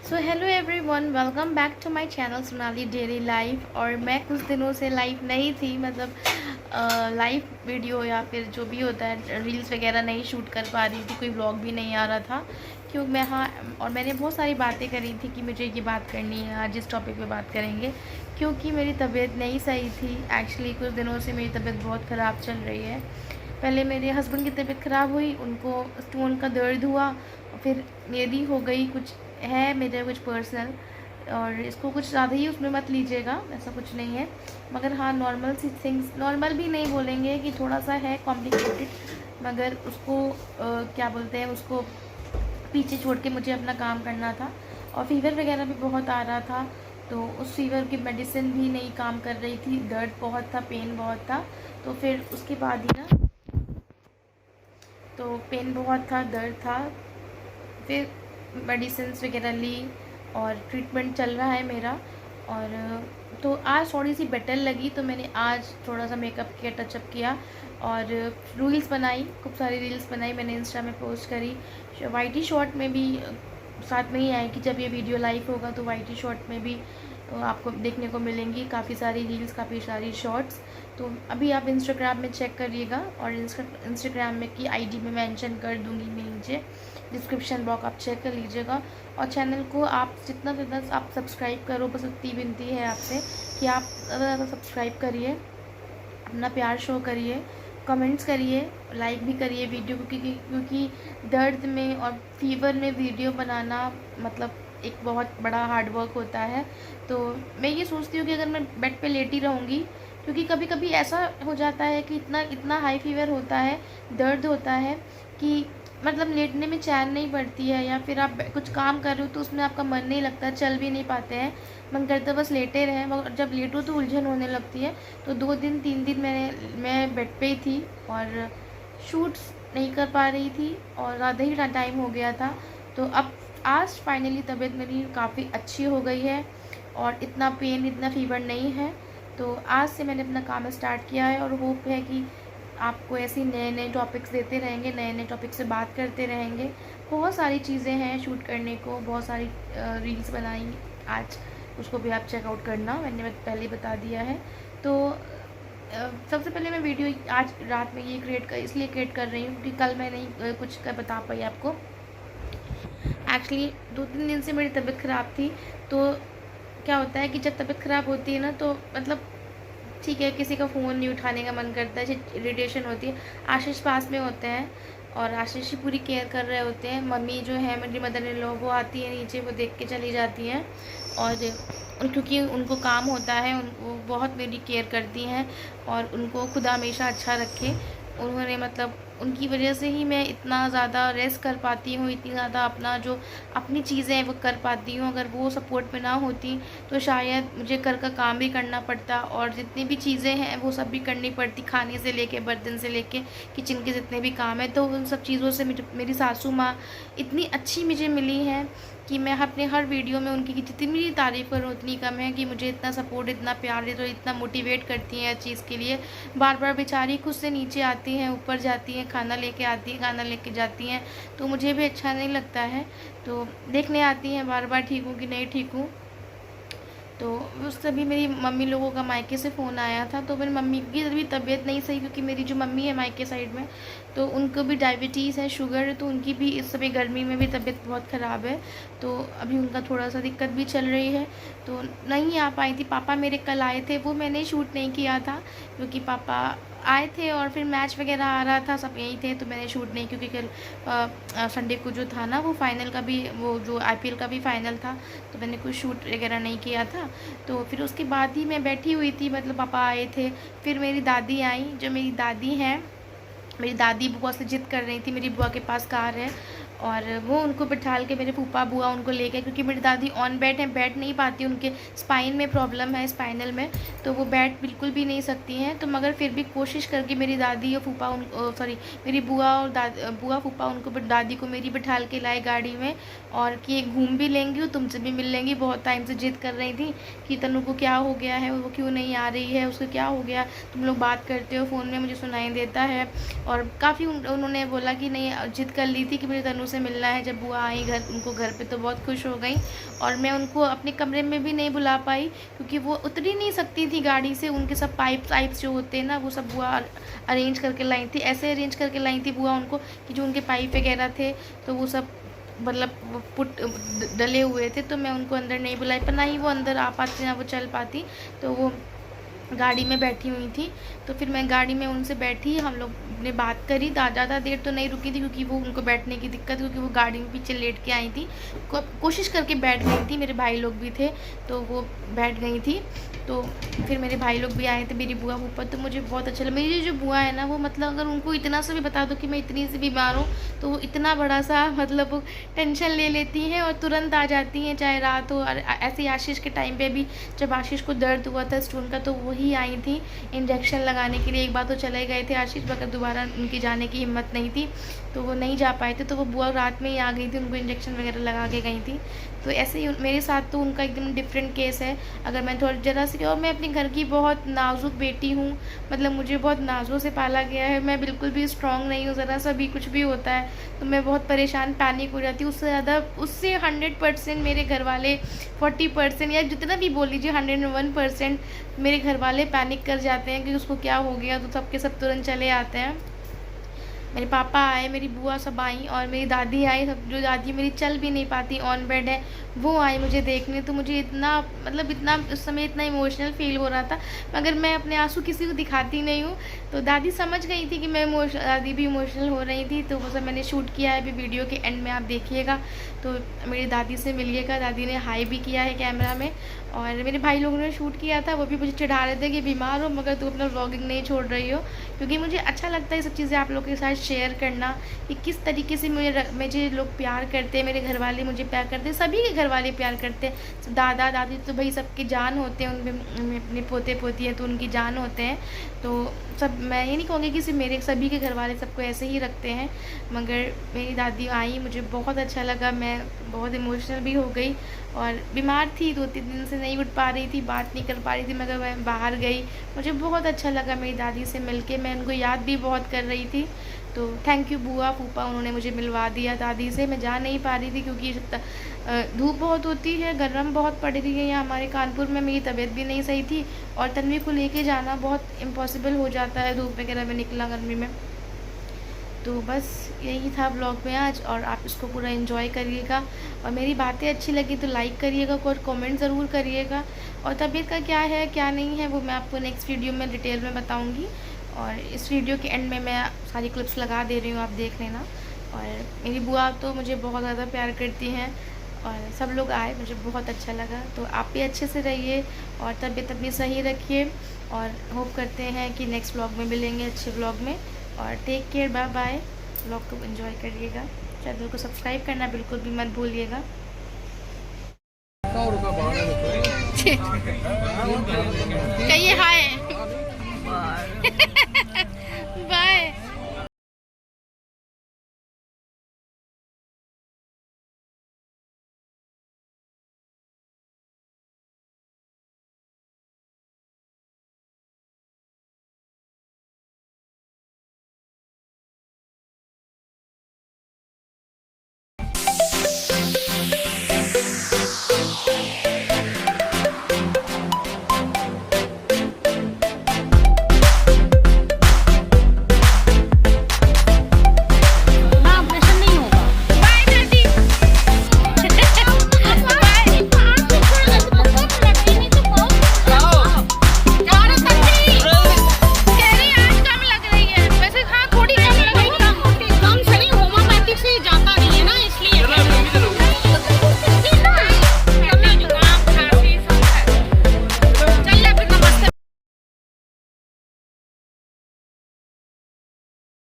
So hello everyone, welcome back to my channel Sonali daily life. और मैं कुछ दिनों से लाइव नहीं थी, मतलब लाइव वीडियो या फिर जो भी होता है रील्स वगैरह नहीं शूट कर पा रही थी, कोई व्लॉग भी नहीं आ रहा था क्यों मैं और मैंने बहुत सारी बातें करी थी कि मुझे ये बात करनी है, आज इस टॉपिक पे बात करेंगे क्योंकि मेरी तबीयत नहीं सही थी। एक्चुअली कुछ दिनों से मेरी तबीयत बहुत ख़राब चल रही है। पहले मेरे हस्बैंड की तबीयत ख़राब हुई, उनको स्टोन का दर्द हुआ, फिर मेरी हो गई, कुछ है मेरे कुछ पर्सनल, और इसको कुछ ज़्यादा ही उसमें मत लीजिएगा, ऐसा कुछ नहीं है। मगर हाँ, नॉर्मल सी थिंग्स, नॉर्मल भी नहीं बोलेंगे कि थोड़ा सा है कॉम्प्लिकेटेड, मगर उसको क्या बोलते हैं, उसको पीछे छोड़ के मुझे अपना काम करना था। और फीवर वगैरह भी बहुत आ रहा था, तो उस फीवर की मेडिसिन भी नहीं काम कर रही थी, दर्द बहुत था, पेन बहुत था। तो फिर उसके बाद ही ना, तो पेन बहुत था, दर्द था, फिर मेडिसिन्स वगैरह ली और ट्रीटमेंट चल रहा है मेरा। और तो आज थोड़ी सी बेटर लगी, तो मैंने आज थोड़ा सा मेकअप किया, टचअप किया और रील्स बनाई, खूब सारी रील्स बनाई, मैंने इंस्टा में पोस्ट करी। वाईटी शॉर्ट में भी साथ में ही आएगी, जब ये वीडियो लाइव होगा तो वाईटी शॉर्ट में भी आपको देखने को मिलेंगी काफ़ी सारी रील्स, काफ़ी सारी शॉर्ट्स। तो अभी आप इंस्टाग्राम में चेक करिएगा, और इंस्टाग्राम में की आईडी में मेंशन कर दूंगी मैं नीचे डिस्क्रिप्शन बॉक्स, आप चेक कर लीजिएगा। और चैनल को आप जितना से जितना आप सब्सक्राइब करो, बस इतनी विनती है आपसे कि आप ज़्यादा ज़्यादा सब्सक्राइब करिए, अपना प्यार शो करिए, कमेंट्स करिए, लाइक भी करिए वीडियो को, क्योंकि दर्द में और फीवर में वीडियो बनाना मतलब एक बहुत बड़ा हार्ड वर्क होता है। तो मैं ये सोचती हूँ कि अगर मैं बेड पे लेटी रहूँगी, क्योंकि कभी कभी ऐसा हो जाता है कि इतना इतना हाई फीवर होता है, दर्द होता है कि मतलब लेटने में चैन नहीं पड़ती है, या फिर आप कुछ काम कर रहे हो तो उसमें आपका मन नहीं लगता, चल भी नहीं पाते हैं, मन करता बस लेटे रहें, मगर जब लेटो तो उलझन होने लगती है। तो 2 दिन 3 दिन मैं बेड पे ही थी और शूट्स नहीं कर पा रही थी, और ज़्यादा ही टाइम हो गया था। तो अब आज फाइनली तबीयत मेरी काफ़ी अच्छी हो गई है और इतना पेन, इतना फीवर नहीं है। तो आज से मैंने अपना काम स्टार्ट किया है, और होप है कि आपको ऐसे नए नए टॉपिक्स देते रहेंगे, नए नए टॉपिक से बात करते रहेंगे। बहुत सारी चीज़ें हैं शूट करने को, बहुत सारी रील्स बनाई आज, उसको भी आप चेकआउट करना, मैंने पहले ही बता दिया है। तो सबसे पहले मैं वीडियो आज रात में ये इसलिए क्रिएट कर रही हूँ क्योंकि कल मैं नहीं कुछ कर बता पाई आपको। एक्चुअली 2-3 दिन से मेरी तबीयत ख़राब थी। तो क्या होता है कि जब तबीयत ख़राब होती है ना, तो मतलब ठीक है, किसी का फ़ोन नहीं उठाने का मन करता है, इरिटेशन होती है। आशीष पास में होते हैं और आशीष की पूरी केयर कर रहे होते हैं। मम्मी जो है, मेरी मदर इन लॉ, वो आती है नीचे, वो देख के चली जाती हैं। और क्योंकि उनको काम होता है, वो बहुत मेरी केयर करती हैं, और उनको खुदा हमेशा अच्छा रखे। उन्होंने मतलब उनकी वजह से ही मैं इतना ज़्यादा रेस्ट कर पाती हूँ, इतनी ज़्यादा अपना जो अपनी चीज़ें हैं वो कर पाती हूँ। अगर वो सपोर्ट में ना होती तो शायद मुझे घर का काम भी करना पड़ता, और जितनी भी चीज़ें हैं वो सब भी करनी पड़ती, खाने से लेके बर्तन से लेके किचन के जितने भी काम हैं। तो उन सब चीज़ों से मेरी सासू माँ इतनी अच्छी मुझे मिली हैं कि मैं अपने हर वीडियो में उनकी जितनी भी तारीफ़ करूँ उतनी कम है, कि मुझे इतना सपोर्ट, इतना प्यार देते और इतना मोटिवेट करती हैं हर चीज़ के लिए। बार बार बेचारी खुद से नीचे आती हैं, ऊपर जाती हैं, खाना लेके आती हैं, खाना लेके जाती हैं, तो मुझे भी अच्छा नहीं लगता है। तो देखने आती हैं बार बार ठीक हूँ कि नहीं ठीक हूँ। तो उस तभी मेरी मम्मी लोगों का मायके से फ़ोन आया था, तो मेरी मम्मी की भी तबीयत नहीं सही, क्योंकि मेरी जो मम्मी है मायके साइड में, तो उनको भी डायबिटीज़ है, शुगर है, तो उनकी भी इस समय गर्मी में भी तबीयत बहुत ख़राब है। तो अभी उनका थोड़ा सा दिक्कत भी चल रही है, तो नहीं आ पाई थी। पापा मेरे कल आए थे, वो मैंने शूट नहीं किया था क्योंकि पापा आए थे और फिर मैच वगैरह आ रहा था, सब यहीं थे, तो मैंने शूट नहीं, क्योंकि कल संडे को जो था ना, वो फाइनल का भी, वो जो आईपीएल का भी फाइनल था, तो मैंने कुछ शूट वगैरह नहीं किया था। तो फिर उसके बाद ही मैं बैठी हुई थी, मतलब पापा आए थे, फिर मेरी दादी आई। जो मेरी दादी हैं, मेरी दादी बुआ से ज़िद कर रही थी, मेरी बुआ के पास कार है, और वो उनको बिठाल के, मेरे फूफा बुआ उनको ले गए, क्योंकि मेरी दादी ऑन बेड हैं, बैठ नहीं पाती, उनके स्पाइन में प्रॉब्लम है, स्पाइनल में, तो वो बैठ बिल्कुल भी नहीं सकती हैं। तो मगर फिर भी कोशिश करके मेरी दादी और फूफा मेरी बुआ और बुआ फूफा उनको दादी को मेरी बिठाल के लाए गाड़ी में, और कि घूम भी लेंगी और तुमसे भी मिल लेंगी। बहुत टाइम से ज़िद कर रही थी कि तनु को क्या हो गया है, वो क्यों नहीं आ रही है, उसको क्या हो गया, तुम लोग बात करते हो फ़ोन में, मुझे सुनाई देता है। और काफ़ी उन्होंने बोला कि नहीं, ज़िद कर ली थी कि मेरी तनु से मिलना है। जब बुआ आई उनको घर पे तो बहुत खुश हो गई, और मैं उनको अपने कमरे में भी नहीं बुला पाई क्योंकि वो उतर ही नहीं सकती थी गाड़ी से। उनके सब पाइप्स जो होते हैं ना, वो सब बुआ अरेंज करके लाई थी, ऐसे अरेंज करके लाई थी बुआ उनको कि जो उनके पाइप वगैरह थे तो वो सब मतलब डले हुए थे, तो मैं उनको अंदर नहीं बुलाई, पर ना ही वो अंदर आ पाती ना वो चल पाती। तो वो गाड़ी में बैठी हुई थी, तो फिर मैं गाड़ी में उनसे बैठी, हम लोग ने बात करी। ज़्यादा देर तो नहीं रुकी थी क्योंकि वो उनको बैठने की दिक्कत, क्योंकि वो गाड़ी में पीछे लेट के आई थी, कोशिश करके बैठ गई थी। मेरे भाई लोग भी थे तो वो बैठ गई थी। तो फिर मेरे भाई लोग भी आए थे, मेरी बुआ ऊपर, तो मुझे बहुत अच्छा लगा। मेरी जो बुआ है ना, वो मतलब अगर उनको इतना सा भी बता दो कि मैं इतनी सी बीमार हूँ तो वो इतना बड़ा सा मतलब टेंशन ले लेती हैं और तुरंत आ जाती हैं, चाहे रात हो। ऐसे ही आशीष के टाइम पे भी जब आशीष को दर्द हुआ था स्टोन का, तो वही आई थी इंजेक्शन लगाने के लिए। एक बार तो चले गए थे आशीष, मगर दोबारा उनकी जाने की हिम्मत नहीं थी तो वो नहीं जा पाए थे, तो वो बुआ रात में ही आ गई थी, उनको इंजेक्शन वगैरह लगा के गई थी। तो ऐसे ही मेरे साथ तो उनका एकदम डिफरेंट केस है। अगर मैं थोड़ी ज़रा सी, और मैं अपने घर की बहुत नाजुक बेटी हूँ, मतलब मुझे बहुत नाजों से पाला गया है। मैं बिल्कुल भी स्ट्रॉन्ग नहीं हूँ, ज़रा सा भी कुछ भी होता है तो मैं बहुत परेशान, पैनिक हो जाती हूँ। उससे 100% मेरे घर वाले 40% या जितना भी बोल लीजिए 101% मेरे घर वाले पैनिक कर जाते हैं कि उसको क्या हो गया, तो सबके सब तुरंत चले आते हैं। मेरे पापा आए, मेरी बुआ सब आई और मेरी दादी आई, सब जो दादी मेरी चल भी नहीं पाती, ऑन बेड है, वो आई मुझे देखने। तो मुझे इतना मतलब इतना उस समय इतना इमोशनल फील हो रहा था, मगर मैं अपने आंसू किसी को दिखाती नहीं हूँ। तो दादी समझ गई थी कि दादी भी इमोशनल हो रही थी, तो वो सब मैंने शूट किया है। अभी वीडियो के एंड में आप देखिएगा तो मेरी दादी से मिलिएगा। दादी ने हाई भी किया है कैमरा में, और मेरे भाई लोगों ने शूट किया था, वो भी मुझे चिढ़ा रहे थे कि बीमार हो मगर तू अपना व्लॉगिंग नहीं छोड़ रही हो, क्योंकि मुझे अच्छा लगता है ये सब चीज़ें आप लोगों के साथ शेयर करना कि किस तरीके से मुझे लोग प्यार करते हैं, मेरे घर वाले मुझे प्यार करते हैं, सभी के घर वाले प्यार करते हैं। दादा दादी तो भाई सबकी जान होते हैं, उनमें अपने पोते पोती हैं तो उनकी जान होते हैं। तो सब, मैं ये नहीं कहूँगी कि सिर्फ मेरे, सभी के घर वाले सबको ऐसे ही रखते हैं। मगर मेरी दादी आई, मुझे बहुत अच्छा लगा, मैं बहुत इमोशनल भी हो गई। और बीमार थी, 2-3 दिन से नहीं उठ पा रही थी, बात नहीं कर पा रही थी, मगर मैं बाहर गई, मुझे बहुत अच्छा लगा मेरी दादी से मिलके। मैं उनको याद भी बहुत कर रही थी। तो थैंक यू बुआ फूफा, उन्होंने मुझे मिलवा दिया दादी से। मैं जा नहीं पा रही थी क्योंकि धूप बहुत होती है, गर्म बहुत पड़ रही है यहाँ हमारे कानपुर में, मेरी तबीयत भी नहीं सही थी और तन्वी को लेके जाना बहुत इम्पॉसिबल हो जाता है धूप वगैरह में निकला गर्मी में। तो बस यही था ब्लॉग में आज, और आप इसको पूरा एंजॉय करिएगा। और मेरी बातें अच्छी लगी तो लाइक करिएगा और कमेंट ज़रूर करिएगा। और तबीयत का क्या है क्या नहीं है वो मैं आपको नेक्स्ट वीडियो में डिटेल में बताऊंगी। और इस वीडियो के एंड में मैं सारी क्लिप्स लगा दे रही हूँ, आप देख लेना। और मेरी बुआ तो मुझे बहुत ज़्यादा प्यार करती हैं, और सब लोग आए, मुझे बहुत अच्छा लगा। तो आप भी अच्छे से रहिए और तबीयत अपनी सही रखिए, और होप करते हैं कि नेक्स्ट व्लॉग में मिलेंगे, अच्छे व्लॉग में। और take care, bye bye. Vlog को एंजॉय करिएगा, चैनल को सब्सक्राइब करना बिल्कुल भी मत भूलिएगा। कहिए हाय।